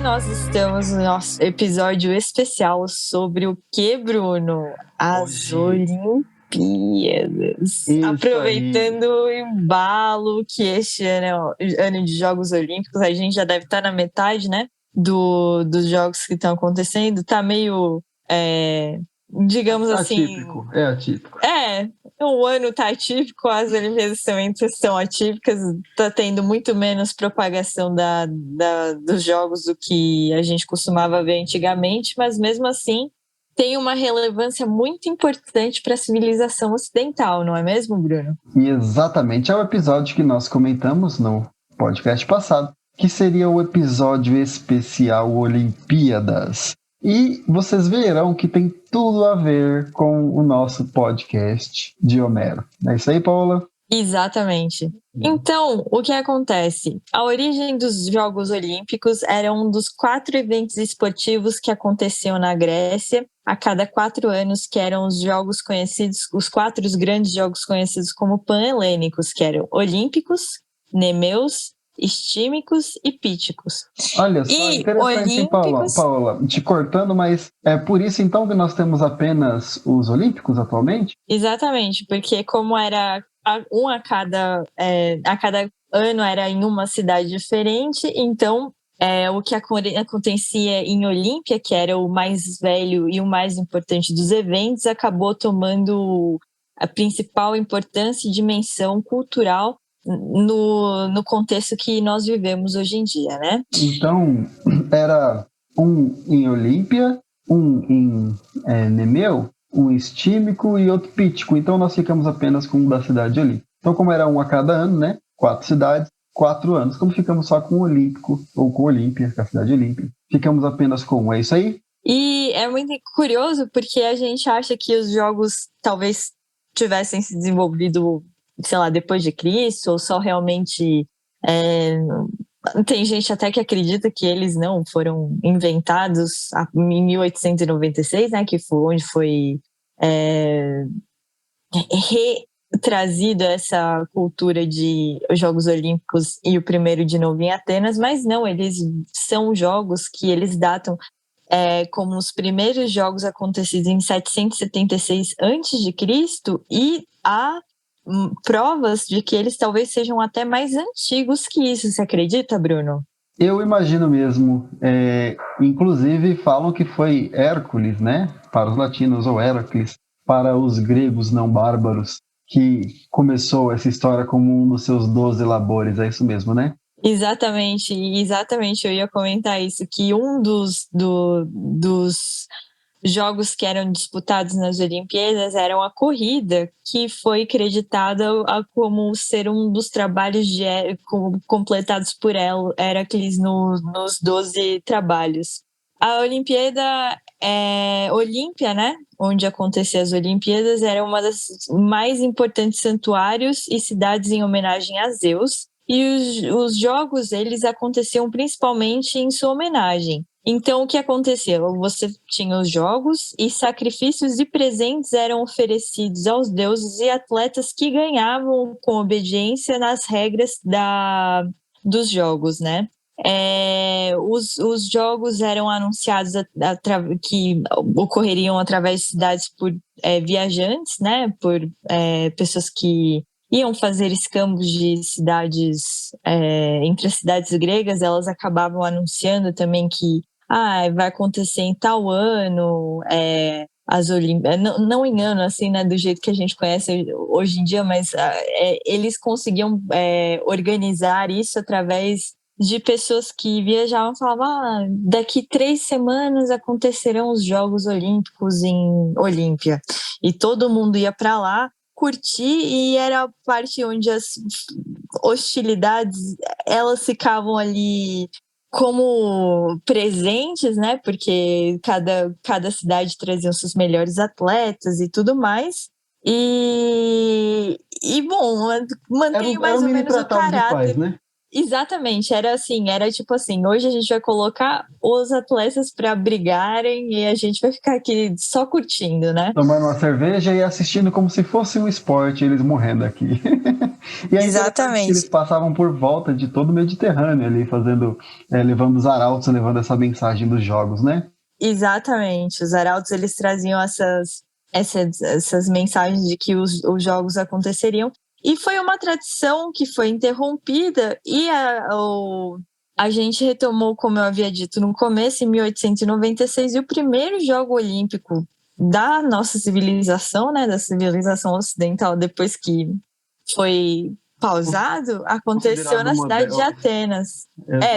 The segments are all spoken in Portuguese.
nós estamos no nosso episódio especial sobre o que, Bruno? As Olimpíadas. Isso aproveitando o embalo que este ano é ano de Jogos Olímpicos, a gente já deve estar na metade, né? Dos jogos que estão acontecendo. Tá meio, digamos assim... Atípico. O ano tá atípico, as Olimpíadas também são atípicas, tá tendo muito menos propagação dos jogos do que a gente costumava ver antigamente, mas mesmo assim tem uma relevância muito importante para a civilização ocidental, não é mesmo, Bruno? E exatamente, é o episódio que nós comentamos no podcast passado, que seria o episódio especial Olimpíadas. E vocês verão que tem tudo a ver com o nosso podcast de Homero. Não é isso aí, Paula? Exatamente. Então, o que acontece? A origem dos Jogos Olímpicos era um dos 4 eventos esportivos que aconteciam na Grécia a cada 4 anos, que eram os jogos conhecidos, os 4 grandes jogos conhecidos como pan-helênicos, que eram olímpicos, nemeus, estímicos e píticos. Olha só, e interessante, olímpicos... Paula, te cortando, mas é por isso então que nós temos apenas os olímpicos atualmente? Exatamente, porque como era a cada ano era em uma cidade diferente, então o que acontecia em Olímpia, que era o mais velho e o mais importante dos eventos, acabou tomando a principal importância e dimensão cultural no contexto que nós vivemos hoje em dia, né? Então, era um em Olímpia, um em Nemeu, um estímico e outro pítico. Então, nós ficamos apenas com um da cidade de Olímpia. Então, como era um a cada ano, né? 4 cidades, 4 anos. Como ficamos só com o Olímpico, ou com Olímpia, que é a cidade de Olímpia, ficamos apenas com um. É isso aí? E é muito curioso porque a gente acha que os jogos talvez tivessem se desenvolvido, sei lá, depois de Cristo, ou só realmente... tem gente até que acredita que eles não foram inventados em 1896, né, que foi onde foi retrazida essa cultura de Jogos Olímpicos e o 1º de novo em Atenas, mas não, eles são jogos que eles datam como os primeiros jogos acontecidos em 776 a.C. e há provas de que eles talvez sejam até mais antigos que isso. Você acredita, Bruno? Eu imagino mesmo. Inclusive falam que foi Hércules, né? Para os latinos, ou Hércules, para os gregos não bárbaros, que começou essa história como um dos seus 12 labores. É isso mesmo, né? Exatamente, eu ia comentar isso, que um dos jogos que eram disputados nas Olimpíadas eram a corrida, que foi creditada como ser um dos trabalhos completados por Hércules nos 12 trabalhos. A Olimpíada Olímpia, né, onde aconteciam as Olimpíadas, era uma das mais importantes santuários e cidades em homenagem a Zeus, e os jogos eles aconteciam principalmente em sua homenagem. Então, o que acontecia? Você tinha os jogos e sacrifícios e presentes eram oferecidos aos deuses e atletas que ganhavam com obediência nas regras dos jogos, né? Os jogos eram anunciados que ocorreriam através de cidades por viajantes, né? Por pessoas que iam fazer escambos de cidades entre as cidades gregas. Elas acabavam anunciando também que vai acontecer em tal ano as Olimpíadas, não em ano assim, né, do jeito que a gente conhece hoje em dia, mas eles conseguiam organizar isso através de pessoas que viajavam e falavam: daqui 3 semanas acontecerão os Jogos Olímpicos em Olímpia, e todo mundo ia para lá curtir, e era a parte onde as hostilidades elas ficavam ali como presentes, né? Porque cada cidade trazia os seus melhores atletas e tudo mais. E bom, mantém mais ou menos o caráter. De paz, né? Exatamente, era assim, era tipo assim, hoje a gente vai colocar os atletas para brigarem e a gente vai ficar aqui só curtindo, né? Tomando uma cerveja e assistindo como se fosse um esporte, eles morrendo aqui. E é interessante que eles Exatamente. passavam por volta de todo o Mediterrâneo ali, levando os arautos, levando essa mensagem dos jogos, né? Exatamente. Os arautos eles traziam essas mensagens de que os jogos aconteceriam. E foi uma tradição que foi interrompida e a gente retomou, como eu havia dito no começo, em 1896, e o primeiro jogo olímpico da nossa civilização, né, da civilização ocidental, depois que foi pausado, aconteceu Considerado na cidade de moderno. Atenas.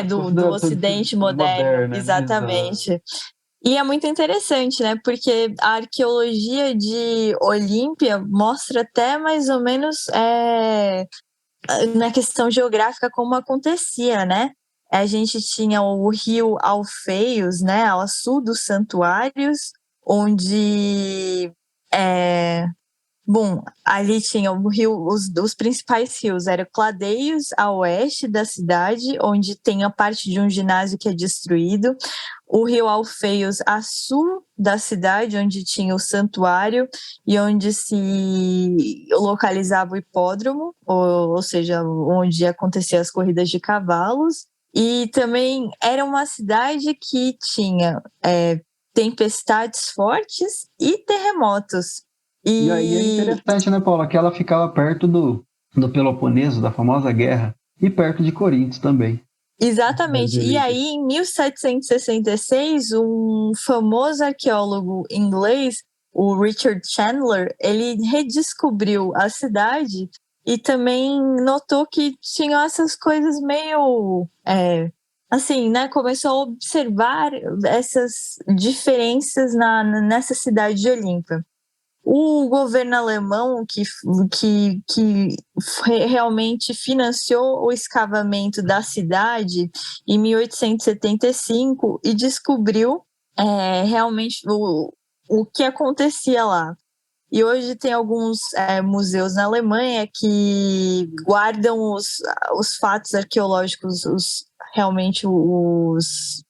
Do Considerado Ocidente moderno, moderno, exato. exatamente. E é muito interessante, né? Porque a arqueologia de Olímpia mostra até mais ou menos na questão geográfica como acontecia, né? A gente tinha o rio Alfeios, né, ao sul dos santuários, onde bom, ali tinha o rio, os principais rios eram Cladeios, a oeste da cidade, onde tem a parte de um ginásio que é destruído, o rio Alfeios a sul da cidade, onde tinha o santuário e onde se localizava o hipódromo, ou seja, onde aconteciam as corridas de cavalos, e também era uma cidade que tinha tempestades fortes e terremotos. E aí é E interessante, né, Paula, que ela ficava perto do Peloponeso, da famosa guerra, e perto de Corinto também. exatamente. E aí, em 1766, um famoso arqueólogo inglês, o Richard Chandler, ele redescobriu a cidade e também notou que tinham essas coisas meio assim, né? Começou a observar essas diferenças nessa cidade de Olímpia. O governo alemão que realmente financiou o escavamento da cidade em 1875 e descobriu realmente o que acontecia lá. E hoje tem alguns museus na Alemanha que guardam os fatos arqueológicos, realmente os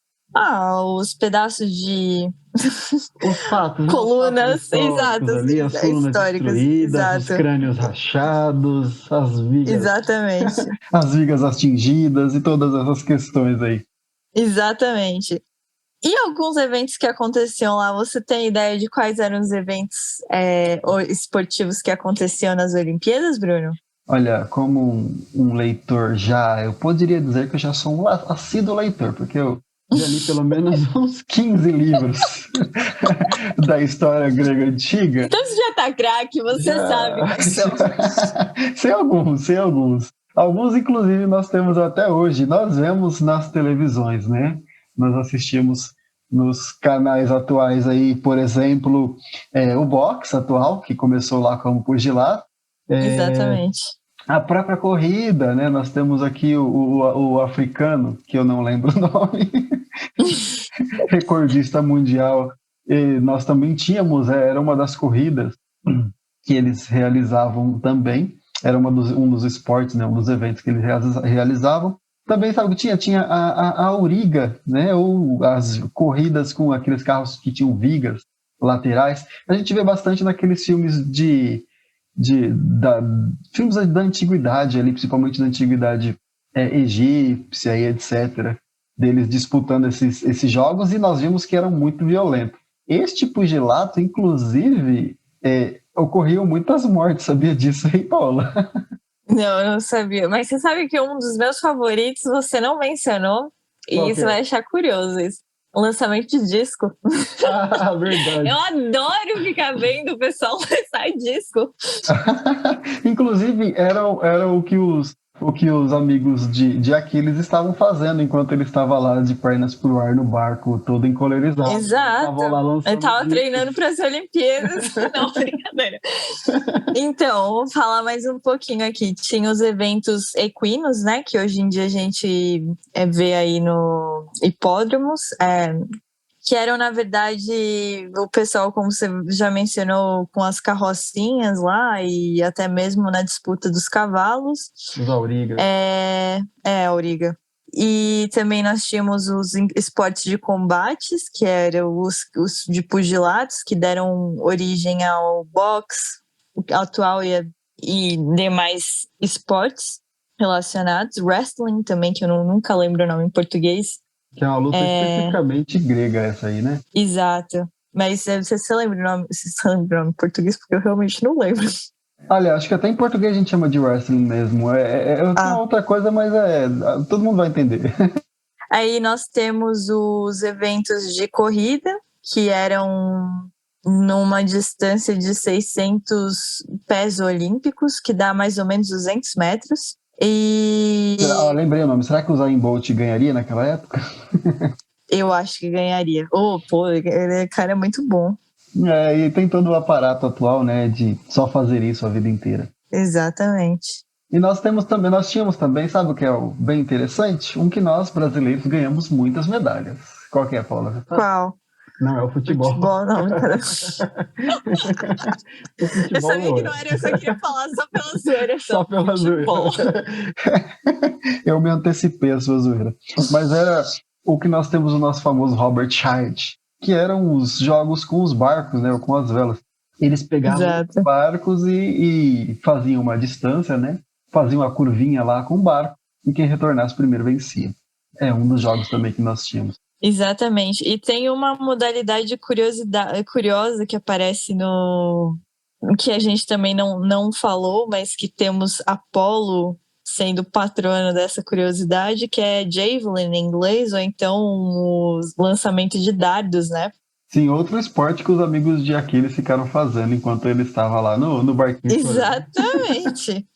pedaços de Os fatos, né? Os fatos colunas, históricos exatos, ali, as colunas históricas, destruídas, os exato, crânios rachados, exatamente, as vigas atingidas e todas essas questões aí. exatamente. E alguns eventos que aconteciam lá, você tem ideia de quais eram os eventos esportivos que aconteciam nas Olimpíadas, Bruno? Olha, como um leitor eu poderia dizer que eu já sou um assíduo leitor, porque eu já li pelo menos uns 15 livros da história grega antiga. Então você já tá craque, você sabe quais são. Sei alguns, sei alguns. Alguns, inclusive, nós temos até hoje. Nós vemos nas televisões, né? Nós assistimos nos canais atuais aí, por exemplo, o boxe atual, que começou lá como pugilato. Exatamente. A própria corrida, né? Nós temos aqui o africano, que eu não lembro o nome, recordista mundial. E nós também tínhamos, era uma das corridas que eles realizavam também, era um dos esportes, né? Um dos eventos que eles realizavam. Também, sabe o que tinha? Tinha a auriga, né? Ou as corridas com aqueles carros que tinham vigas laterais. A gente vê bastante naqueles filmes filmes da antiguidade ali, principalmente da antiguidade egípcia e etc., deles disputando esses jogos, e nós vimos que eram muito violentos. Este pugilato, inclusive, ocorriam muitas mortes, sabia disso aí, Paula? Não, eu não sabia. Mas você sabe que um dos meus favoritos você não mencionou, Qual e que você é? vai achar curioso isso. O lançamento de disco. Ah, verdade. Eu adoro ficar vendo o pessoal lançar disco. Inclusive, era o que os amigos de Aquiles estavam fazendo enquanto ele estava lá de pernas pro ar no barco, todo encolerizado. Exato. Estavam lá Eu lançando tava discos. treinando para as Olimpíadas. Não, brincadeira. Então, vou falar mais um pouquinho aqui. Tinha os eventos equinos, né? Que hoje em dia a gente vê aí no hipódromos. que eram, na verdade, o pessoal, como você já mencionou, com as carrocinhas lá e até mesmo na disputa dos cavalos. Os aurigas. Auriga. E também nós tínhamos os esportes de combates, que eram os de pugilatos, que deram origem ao boxe atual e demais esportes relacionados. Wrestling também, que eu nunca lembro o nome em português. Que é uma luta especificamente grega essa aí, né? Exato. Mas você lembra o nome? Você lembra o nome em português? Porque eu realmente não lembro. Olha, acho que até em português a gente chama de wrestling mesmo. É uma outra coisa, mas todo mundo vai entender. Aí nós temos os eventos de corrida, que eram numa distância de 600 pés olímpicos, que dá mais ou menos 200 metros. E lembrei o nome. Será que o Usain Bolt ganharia naquela época? Eu acho que ganharia. Ele, cara, é muito bom. E tem todo o aparato atual, né, de só fazer isso a vida inteira. Exatamente. E nós tínhamos também, sabe o que é bem interessante? Que nós, brasileiros, ganhamos muitas medalhas. Qual que é, Paula? Qual? Não, é o futebol. Futebol, não. O futebol eu sabia que não era, eu só queria falar só pela zoeira. Só pela zoeira. Eu me antecipei a sua zoeira. Mas era o que nós temos o nosso famoso Robert Hart, que eram os jogos com os barcos, né, ou com as velas. Eles pegavam os barcos e faziam uma distância, né? Faziam a curvinha lá com o barco e quem retornasse primeiro vencia. É um dos jogos também que nós tínhamos. Exatamente. E tem uma modalidade curiosa que aparece que a gente também não falou, mas que temos Apolo sendo patrono dessa curiosidade, que é javelin em inglês, ou então o lançamento de dardos, né? Sim, outro esporte que os amigos de Aquiles ficaram fazendo enquanto ele estava lá no barquinho. Exatamente.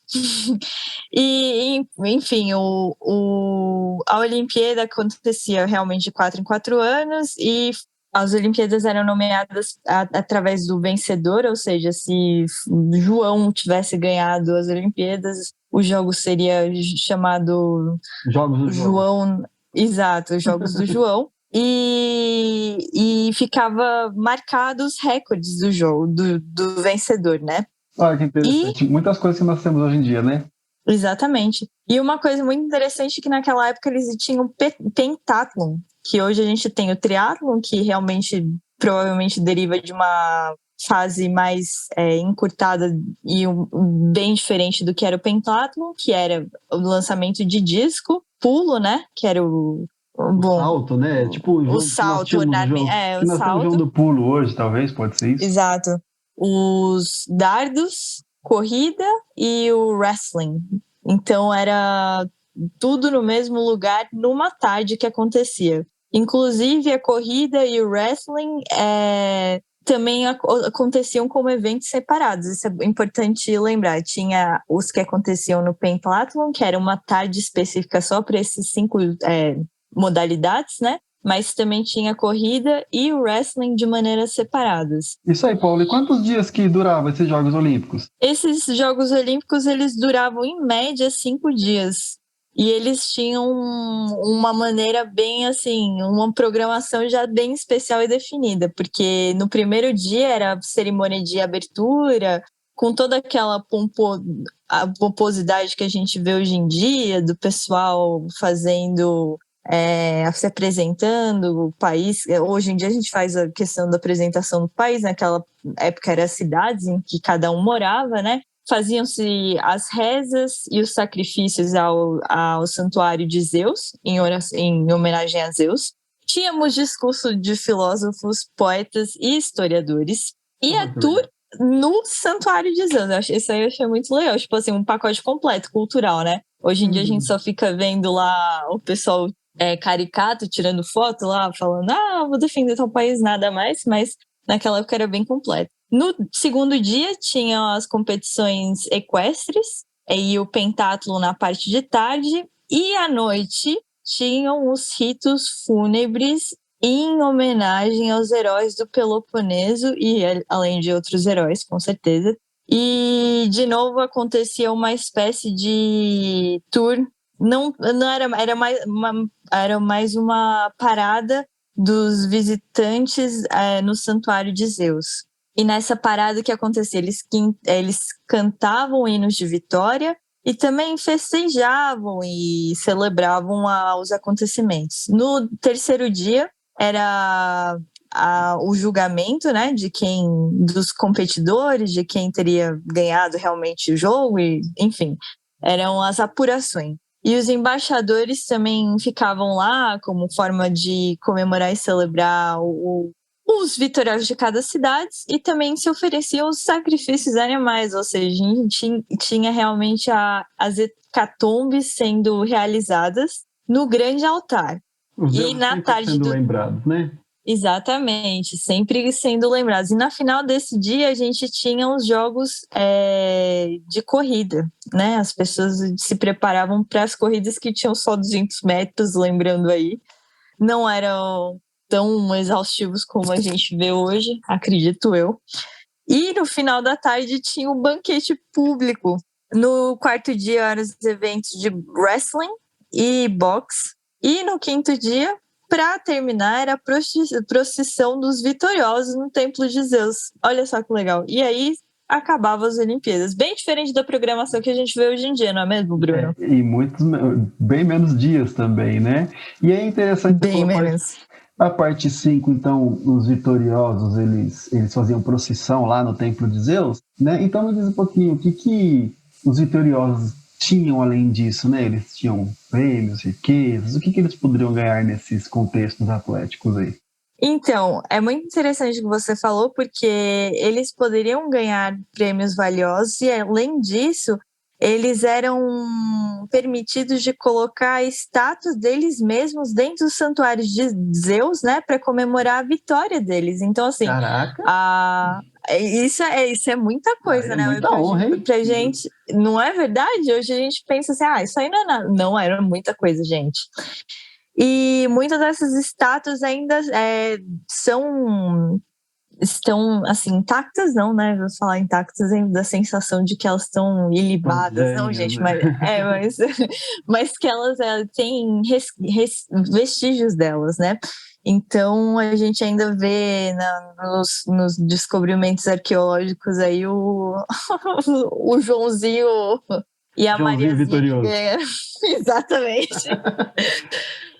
E, enfim, a Olimpíada acontecia realmente de 4 em 4 anos e as Olimpíadas eram nomeadas através do vencedor, ou seja, se João tivesse ganhado as Olimpíadas, o jogo seria chamado Jogos do João. Exato, os Jogos do João. E ficava marcado os recordes do jogo, do vencedor, né? Olha que interessante. Muitas coisas que nós temos hoje em dia, né? Exatamente. E uma coisa muito interessante é que naquela época eles tinham pentathlon, que hoje a gente tem o triatlon, que realmente provavelmente deriva de uma fase mais encurtada e bem diferente do que era o pentathlon, que era o lançamento de disco, pulo, né? Que era o salto, né? Tipo o salto, o nós temos o jogo do pulo hoje, talvez, pode ser isso? Exato. Os dardos, corrida e o wrestling. Então era tudo no mesmo lugar, numa tarde que acontecia. Inclusive a corrida e o wrestling também aconteciam como eventos separados. Isso é importante lembrar. Tinha os que aconteciam no pentathlon, que era uma tarde específica só para esses 5 modalidades, né? Mas também tinha a corrida e o wrestling de maneiras separadas. Isso aí, Paulo. E quantos dias que duravam esses Jogos Olímpicos? Esses Jogos Olímpicos, eles duravam, em média, 5 dias. E eles tinham uma maneira bem, assim, uma programação já bem especial e definida. Porque no primeiro dia era a cerimônia de abertura, com toda aquela pomposidade que a gente vê hoje em dia, do pessoal fazendo... se apresentando o país. Hoje em dia a gente faz a questão da apresentação do país, naquela época eram as cidades em que cada um morava, né? Faziam-se as rezas e os sacrifícios ao santuário de Zeus, em homenagem a Zeus. Tínhamos discurso de filósofos, poetas e historiadores. E a tour no santuário de Zeus. Isso aí eu achei muito legal. Tipo assim, um pacote completo, cultural, né? Hoje em dia a gente só fica vendo lá o pessoal caricato, tirando foto lá, falando, vou defender tal país, nada mais, mas naquela época era bem completo. No segundo dia tinham as competições equestres e o pentathlon na parte de tarde, e à noite tinham os ritos fúnebres em homenagem aos heróis do Peloponeso e além de outros heróis, com certeza. E de novo acontecia uma espécie de tour. Não era mais uma parada dos visitantes no santuário de Zeus. E nessa parada que acontecia, eles cantavam hinos de vitória e também festejavam e celebravam os acontecimentos. No terceiro dia era o julgamento, né, dos competidores, de quem teria ganhado realmente o jogo, e, enfim, eram as apurações. E os embaixadores também ficavam lá como forma de comemorar e celebrar os vitoriosos de cada cidade, e também se ofereciam os sacrifícios animais, ou seja, tinha realmente as hecatombes sendo realizadas no grande altar. Os deuses na sempre tarde sendo lembrados, né? Exatamente, sempre sendo lembrados. E na final desse dia a gente tinha os jogos de corrida, né? As pessoas se preparavam para as corridas que tinham só 200 metros, lembrando aí. Não eram tão exaustivos como a gente vê hoje, acredito eu. E no final da tarde tinha um banquete público. No quarto dia eram os eventos de wrestling e boxe. E no quinto dia, para terminar, era a procissão dos vitoriosos no Templo de Zeus. Olha só que legal. E aí acabava as Olimpíadas. Bem diferente da programação que a gente vê hoje em dia, não é mesmo, Bruno? E bem menos dias também, né? E é interessante bem menos. A parte 5, então, os vitoriosos, eles faziam procissão lá no Templo de Zeus, né? Então me diz um pouquinho, o que os vitoriosos tinham além disso, né? Eles tinham prêmios, riquezas, o que eles poderiam ganhar nesses contextos atléticos aí? Então, é muito interessante o que você falou, porque eles poderiam ganhar prêmios valiosos e, além disso, eles eram permitidos de colocar a estátua deles mesmos dentro dos santuários de Zeus, né, para comemorar a vitória deles. Então, assim, isso é muita coisa, né? Muita honra, hein? Pra gente, não é verdade? Hoje a gente pensa assim, isso aí não é nada. Não, era muita coisa, gente. E muitas dessas estátuas ainda estão, assim, intactas, não, né? Vou falar intactas, da sensação de que elas estão ilibadas, não, gente, mas que elas têm vestígios delas, né? Então, a gente ainda vê nos descobrimentos arqueológicos aí o Joãozinho e a Mariazinha vitorioso. Exatamente.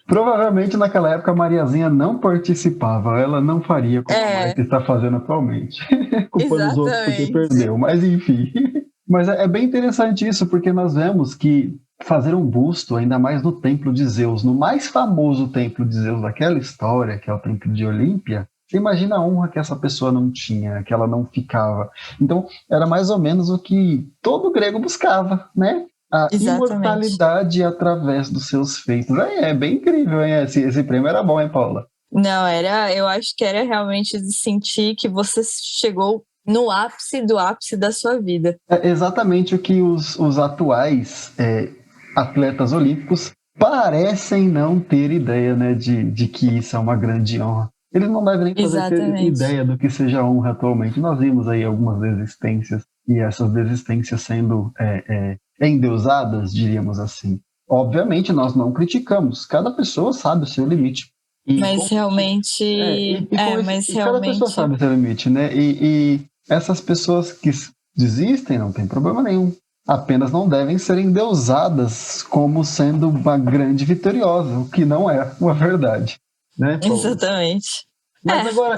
Provavelmente naquela época a Mariazinha não participava, ela não faria como a Marta está fazendo atualmente. Culpando os outros porque perdeu, mas enfim. Mas é bem interessante isso, porque nós vemos que fazer um busto, ainda mais no Templo de Zeus, no mais famoso Templo de Zeus daquela história, que é o Templo de Olímpia, você imagina a honra que essa pessoa não tinha, que ela não ficava. Então, era mais ou menos o que todo grego buscava, né? A imortalidade através dos seus feitos. É bem incrível, hein? Esse prêmio era bom, hein, Paula? Não, eu acho que era realmente de sentir que você chegou no ápice do ápice da sua vida. É exatamente o que os atuais atletas olímpicos parecem não ter ideia, né, de que isso é uma grande honra. Eles não devem nem ter ideia do que seja honra atualmente. Nós vimos aí algumas desistências, e essas desistências sendo endeusadas, diríamos assim. Obviamente, nós não criticamos. Cada pessoa sabe o seu limite. Mas realmente... Cada pessoa sabe o seu limite, né? E essas pessoas que desistem, não tem problema nenhum. Apenas não devem ser endeusadas como sendo uma grande vitoriosa, o que não é uma verdade. Né, Paulo? Exatamente. Mas agora...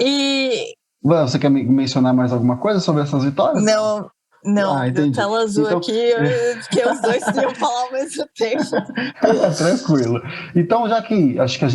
Você quer mencionar mais alguma coisa sobre essas vitórias? Não, deu tela azul então... aqui, porque os dois iam falar ao mesmo tempo. Tranquilo. Então, já que acho que a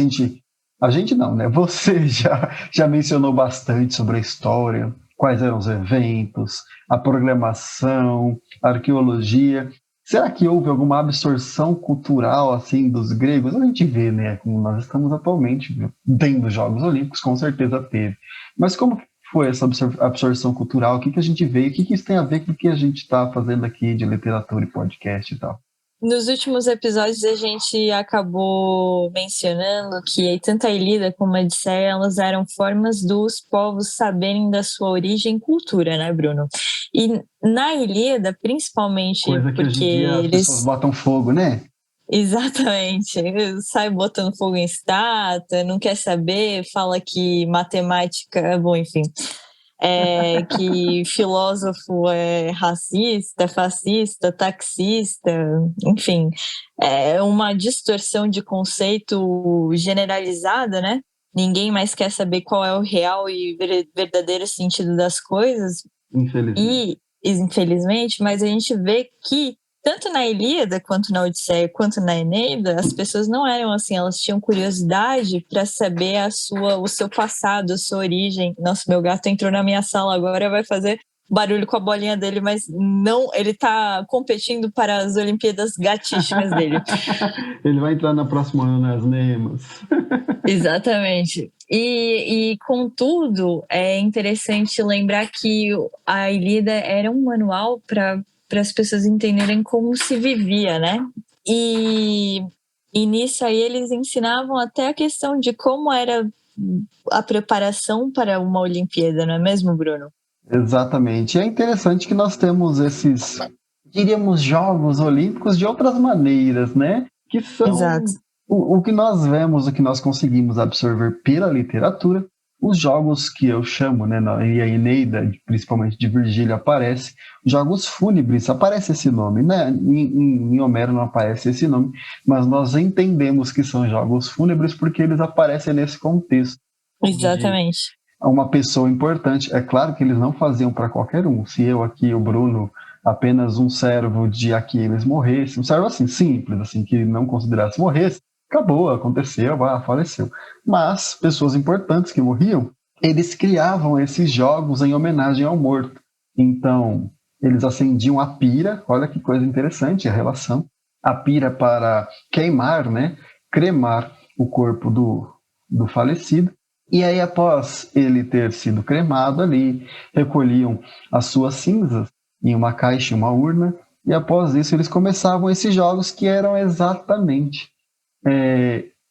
gente não, né? Você já mencionou bastante sobre a história, quais eram os eventos, a programação, a arqueologia. Será que houve alguma absorção cultural assim dos gregos? A gente vê, né? Como nós estamos atualmente tendo Jogos Olímpicos, com certeza teve. Mas como foi essa absorção cultural? O que a gente vê? O que isso tem a ver com o que a gente está fazendo aqui de literatura e podcast e tal? Nos últimos episódios a gente acabou mencionando que tanto a Ilíada como a Odisseia, elas eram formas dos povos saberem da sua origem e cultura, né, Bruno? E na Ilíada, principalmente coisa que porque hoje em dia as pessoas botam fogo, né? Exatamente. Sai botando fogo em estátua, não quer saber, fala que matemática, bom, enfim, que filósofo é racista, fascista, taxista, enfim, é uma distorção de conceito generalizada, né? Ninguém mais quer saber qual é o real e verdadeiro sentido das coisas. Infelizmente, mas a gente vê que tanto na Ilíada, quanto na Odisseia, quanto na Eneida, as pessoas não eram assim, elas tinham curiosidade para saber o seu passado, a sua origem. Nossa, meu gato entrou na minha sala agora, vai fazer barulho com a bolinha dele, mas não, ele está competindo para as Olimpíadas gatísticas dele. Ele vai entrar na próxima ano nas Nemas. Exatamente. Contudo, é interessante lembrar que a Ilíada era um manual para as pessoas entenderem como se vivia, né? E nisso aí eles ensinavam até a questão de como era a preparação para uma Olimpíada, não é mesmo, Bruno? Exatamente. E é interessante que nós temos esses, diríamos, Jogos Olímpicos de outras maneiras, né? Que são Exato. O que nós vemos, o que nós conseguimos absorver pela literatura, os jogos que eu chamo, né, e a Eneida, principalmente de Virgílio, aparece, jogos fúnebres, aparece esse nome, né? Em Homero não aparece esse nome, mas nós entendemos que são jogos fúnebres porque eles aparecem nesse contexto. Exatamente. Uma pessoa importante, é claro que eles não faziam para qualquer um. Se eu aqui, o Bruno, apenas um servo de Aquiles morresse, um servo assim, simples, assim, que não considerasse morresse, acabou, aconteceu, faleceu. Mas pessoas importantes que morriam, eles criavam esses jogos em homenagem ao morto. Então, eles acendiam a pira, olha que coisa interessante a relação, a pira para queimar, né, cremar o corpo do falecido. E aí, após ele ter sido cremado ali, recolhiam as suas cinzas em uma caixa, em uma urna, e após isso eles começavam esses jogos que eram exatamente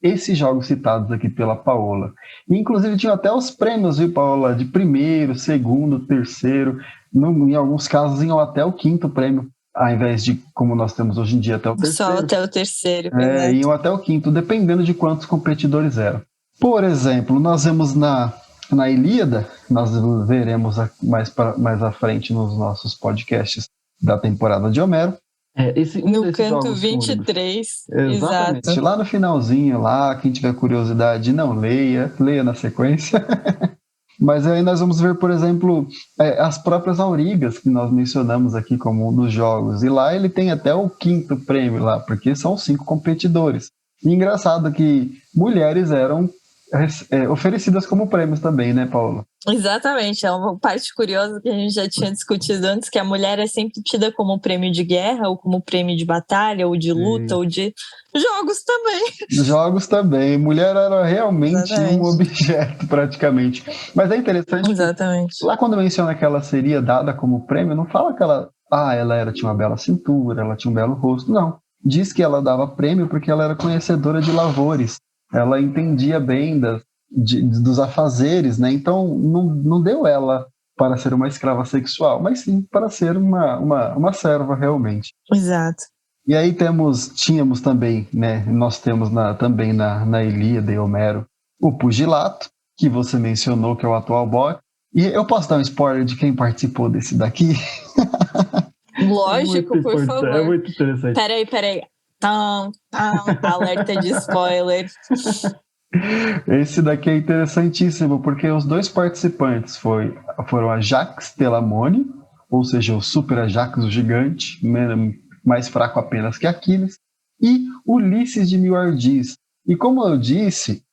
esses jogos citados aqui pela Paola. E, inclusive tinha até os prêmios, viu, Paola? De primeiro, segundo, terceiro, em alguns casos iam até o quinto prêmio, ao invés de, como nós temos hoje em dia, até o terceiro. Só até o terceiro. Iam até o quinto, dependendo de quantos competidores eram. Por exemplo, nós vemos na Ilíada, nós veremos mais à frente nos nossos podcasts da temporada de Homero. No canto 23. Exatamente. Exato. Lá no finalzinho, lá, quem tiver curiosidade, não leia na sequência. Mas aí nós vamos ver, por exemplo, as próprias aurigas que nós mencionamos aqui como um dos jogos. E lá ele tem até o quinto prêmio lá, porque são 5 competidores. E engraçado que mulheres eram oferecidas como prêmios também, né, Paula? Exatamente, é uma parte curiosa que a gente já tinha discutido antes, que a mulher é sempre tida como prêmio de guerra, ou como prêmio de batalha, ou de luta, ou de jogos também. Jogos também. Mulher era realmente um objeto, praticamente. Mas é interessante que lá quando menciona que ela seria dada como prêmio, não fala que ela tinha uma bela cintura, ela tinha um belo rosto, não. Diz que ela dava prêmio porque ela era conhecedora de lavores. Ela entendia bem dos afazeres, né? Então não deu ela para ser uma escrava sexual, mas sim para ser uma serva realmente. Exato. E aí tínhamos também, né? Nós temos também na Ilíada e Homero o pugilato, que você mencionou, que é o atual boxe. E eu posso dar um spoiler de quem participou desse daqui? Lógico, por favor. É muito interessante. Peraí. Alerta de spoiler. Esse daqui é interessantíssimo, porque os 2 participantes foram Ajax Telamone, ou seja, o super Ajax, o gigante, mais fraco apenas que Aquiles, e Ulisses de Milardis. E como eu disse,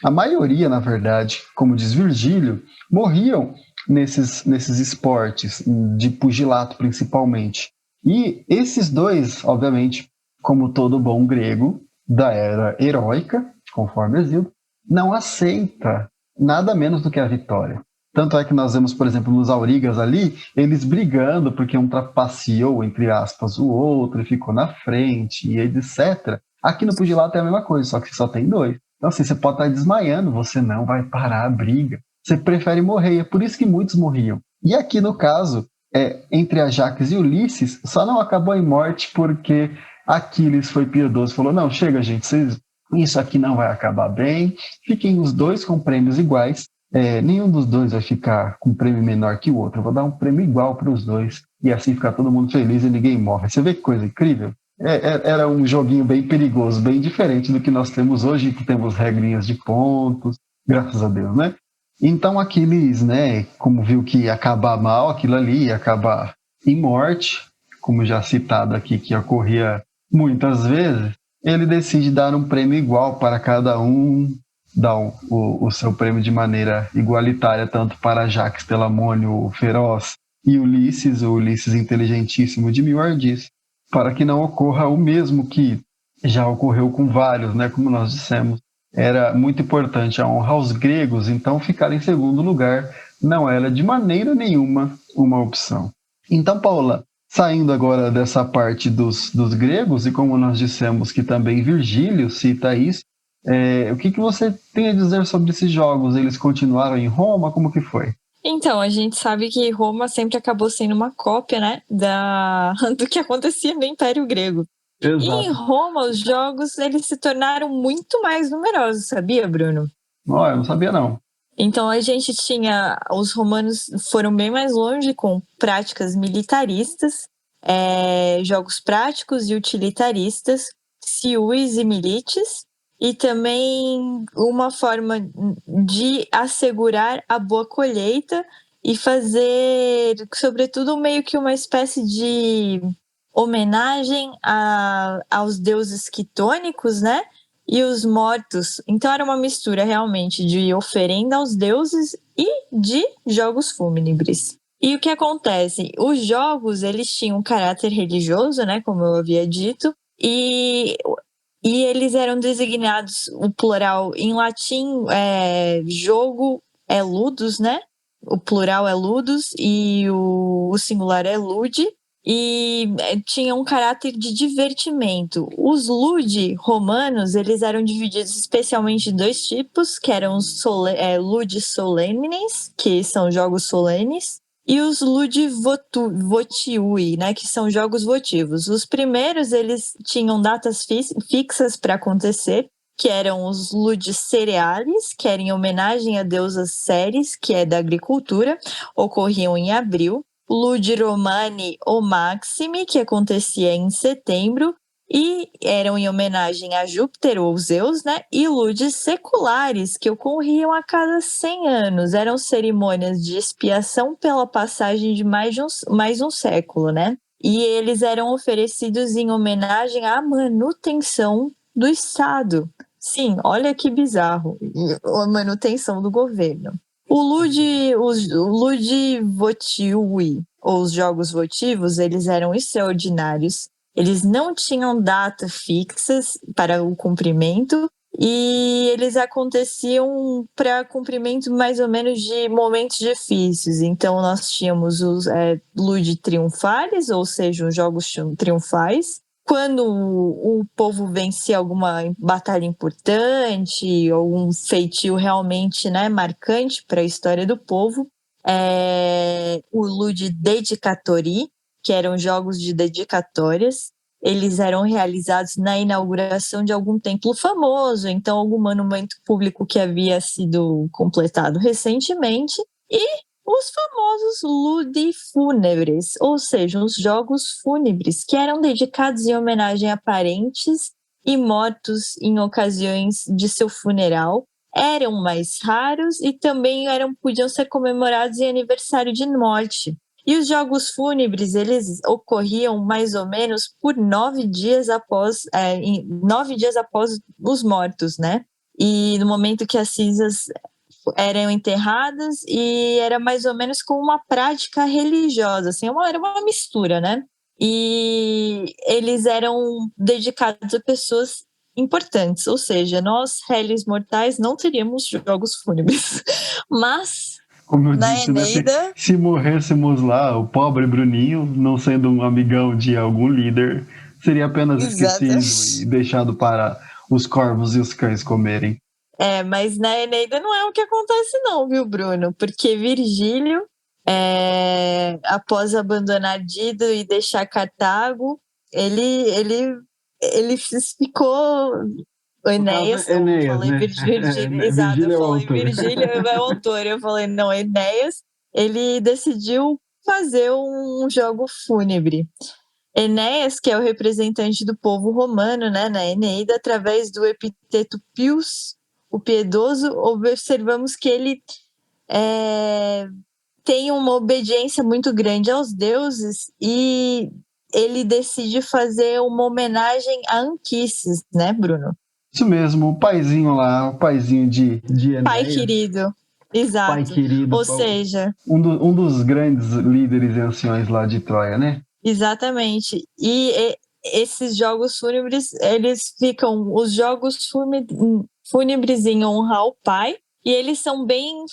a maioria, na verdade, como diz Virgílio, morriam nesses esportes, de pugilato principalmente. E esses 2, obviamente, como todo bom grego da era heróica, conforme Hesíodo, não aceita nada menos do que a vitória. Tanto é que nós vemos, por exemplo, nos aurigas ali, eles brigando porque um trapaceou, entre aspas, o outro e ficou na frente, e etc. Aqui no pugilato é a mesma coisa, só que só tem 2. Então, assim, você pode estar desmaiando, você não vai parar a briga. Você prefere morrer, e é por isso que muitos morriam. E aqui, no caso, entre Ajax e Ulisses, só não acabou em morte porque Aquiles foi piedoso, falou, não, chega gente, isso aqui não vai acabar bem, fiquem os dois com prêmios iguais, nenhum dos dois vai ficar com um prêmio menor que o outro, eu vou dar um prêmio igual para os dois, e assim ficar todo mundo feliz e ninguém morre. Você vê que coisa incrível? Era um joguinho bem perigoso, bem diferente do que nós temos hoje, que temos regrinhas de pontos, graças a Deus, né? Então Aquiles, né, como viu que ia acabar mal aquilo ali, ia acabar em morte, como já citado aqui, que ocorria muitas vezes, ele decide dar um prêmio igual para cada um, dar o seu prêmio de maneira igualitária, tanto para Jaques Telamônio, o feroz, e Ulisses, o Ulisses inteligentíssimo de mil ardis, para que não ocorra o mesmo que já ocorreu com vários, né, como nós dissemos. Era muito importante a honra aos gregos, então ficar em segundo lugar não era de maneira nenhuma uma opção. Então, Paula, saindo agora dessa parte dos gregos, e como nós dissemos que também Virgílio cita isso, o que você tem a dizer sobre esses jogos? Eles continuaram em Roma? Como que foi? Então, a gente sabe que Roma sempre acabou sendo uma cópia, né, do que acontecia no Império Grego. Exato. E em Roma, os jogos eles se tornaram muito mais numerosos, sabia, Bruno? Não, eu não sabia não. Então a gente tinha, os romanos foram bem mais longe com práticas militaristas, jogos práticos e utilitaristas, ciús e milites, e também uma forma de assegurar a boa colheita e fazer, sobretudo, meio que uma espécie de homenagem aos deuses quitônicos, né? E os mortos. Então era uma mistura realmente de oferenda aos deuses e de jogos fúnebres. E o que acontece? Os jogos, eles tinham um caráter religioso, né? Como eu havia dito. E eles eram designados, o plural em latim, jogo é ludus, né? O plural é ludus e o singular é ludi. E tinha um caráter de divertimento. Os ludi romanos, eles eram divididos especialmente em dois tipos, que eram os ludi solemnes, que são jogos solenes, e os ludi votiui, né, que são jogos votivos. Os primeiros, eles tinham datas fixas para acontecer, que eram os ludi cerealis, que eram em homenagem à deusa Ceres, que é da agricultura, ocorriam em abril. Ludi Romani ou Maximi, que acontecia em setembro, e eram em homenagem a Júpiter ou Zeus, né? E Ludes seculares, que ocorriam a cada 100 anos. Eram cerimônias de expiação pela passagem de mais um século, né? E eles eram oferecidos em homenagem à manutenção do Estado. Sim, olha que bizarro, a manutenção do governo. O Ludi Votiui, ou os jogos votivos, eles eram extraordinários. Eles não tinham data fixas para o cumprimento e eles aconteciam para cumprimento mais ou menos de momentos difíceis. Então, nós tínhamos os Ludi Triunfares, ou seja, os jogos triunfais, quando o povo vencia alguma batalha importante, ou um feitio realmente, né, marcante para a história do povo, o Ludi Dedicatori, que eram jogos de dedicatórias, eles eram realizados na inauguração de algum templo famoso, então algum monumento público que havia sido completado recentemente, e os famosos ludi fúnebres, ou seja, os jogos fúnebres, que eram dedicados em homenagem a parentes e mortos em ocasiões de seu funeral, eram mais raros e também podiam ser comemorados em aniversário de morte. E os jogos fúnebres, eles ocorriam mais ou menos por 9 dias após, 9 dias após os mortos, né? E no momento que as cinzas eram enterradas, e era mais ou menos como uma prática religiosa, assim, era uma mistura, né? E eles eram dedicados a pessoas importantes, ou seja, nós, réis mortais, não teríamos jogos fúnebres, mas como eu na disse, né, Eneida... se morrêssemos lá, o pobre Bruninho, não sendo um amigão de algum líder, seria apenas esquecido e deixado para os corvos e os cães comerem. Mas na Eneida não é o que acontece não, viu, Bruno? Porque Virgílio, após abandonar Dido e deixar Cartago, ele ele ficou... O Enéas, eu falei, né? Virgílio, exato, Virgílio eu é o falei, autor. Virgílio é o autor, eu falei, não, Enéas, ele decidiu fazer um jogo fúnebre. Enéas, que é o representante do povo romano, né, na Eneida, através do epíteto Pius, o piedoso, observamos que ele tem uma obediência muito grande aos deuses e ele decide fazer uma homenagem a Anquises, né, Bruno? Isso mesmo, o paizinho lá, o paizinho de Pai Enéas. Querido, Pai exato. querido, Ou seja, um dos grandes líderes e anciões lá de Troia, né? exatamente. E esses jogos fúnebres, eles ficam, os jogos fúnebres em honra ao pai, e eles são bem,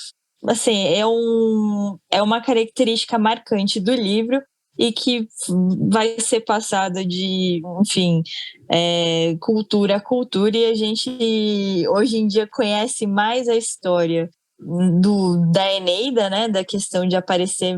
assim, é uma característica marcante do livro e que vai ser passada de, enfim, cultura a cultura, e a gente hoje em dia conhece mais a história da Eneida, né, da questão de aparecer,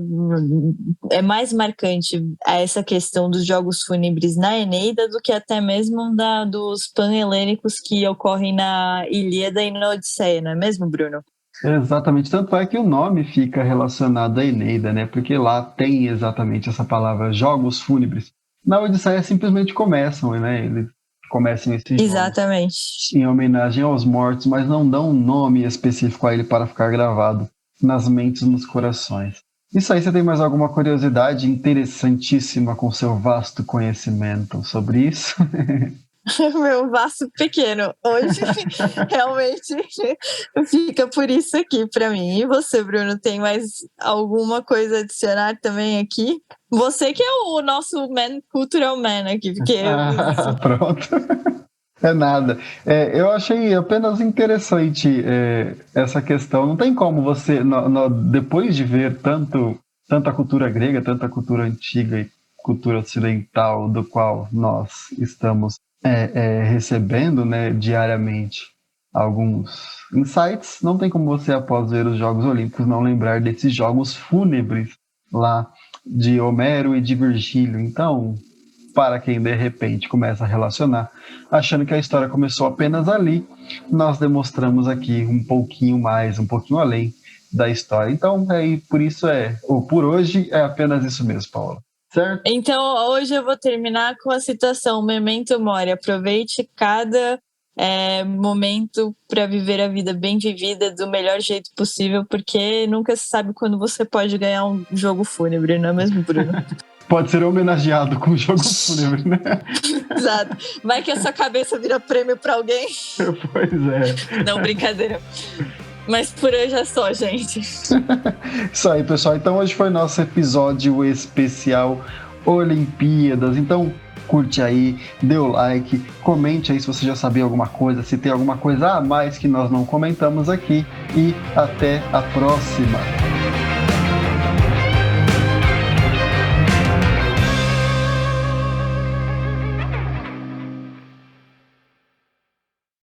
é mais marcante essa questão dos jogos fúnebres na Eneida do que até mesmo dos panhelênicos que ocorrem na Ilíada e na Odisseia, não é mesmo, Bruno? Exatamente, tanto é que o nome fica relacionado à Eneida, né? Porque lá tem exatamente essa palavra, jogos fúnebres. Na Odisseia simplesmente começam, né? Eles começam esses jogos Exatamente. em homenagem aos mortos, mas não dão um nome específico a ele para ficar gravado nas mentes e nos corações. Isso aí, você tem mais alguma curiosidade interessantíssima com seu vasto conhecimento sobre isso? Meu vaso pequeno. Hoje, realmente, fica por isso aqui para mim. E você, Bruno, tem mais alguma coisa a adicionar também aqui? Você que é o nosso cultural man aqui, porque... Pronto. É nada. Eu achei apenas interessante essa questão. Não tem como você, depois de ver tanta cultura grega, tanta cultura antiga e cultura ocidental, do qual nós estamos recebendo, né, diariamente alguns insights, não tem como você, após ver os Jogos Olímpicos, não lembrar desses jogos fúnebres lá de Homero e de Virgílio. Então, para quem de repente começa a relacionar, achando que a história começou apenas ali, nós demonstramos aqui um pouquinho mais, um pouquinho além da história. Então, por hoje é apenas isso mesmo, Paula. Certo? Então, hoje eu vou terminar com a citação Memento Mori. Aproveite cada momento para viver a vida bem vivida do melhor jeito possível, porque nunca se sabe quando você pode ganhar um jogo fúnebre, não é mesmo, Bruno? Pode ser homenageado com o jogo fúnebre, né? Exato. Vai que a sua cabeça vira prêmio para alguém. Pois é. Não, brincadeira. Mas por hoje é só, gente. Isso aí, pessoal. Então hoje foi nosso episódio especial Olimpíadas. Então curte aí, dê o like, comente aí se você já sabia alguma coisa, se tem alguma coisa a mais que nós não comentamos aqui. E até a próxima.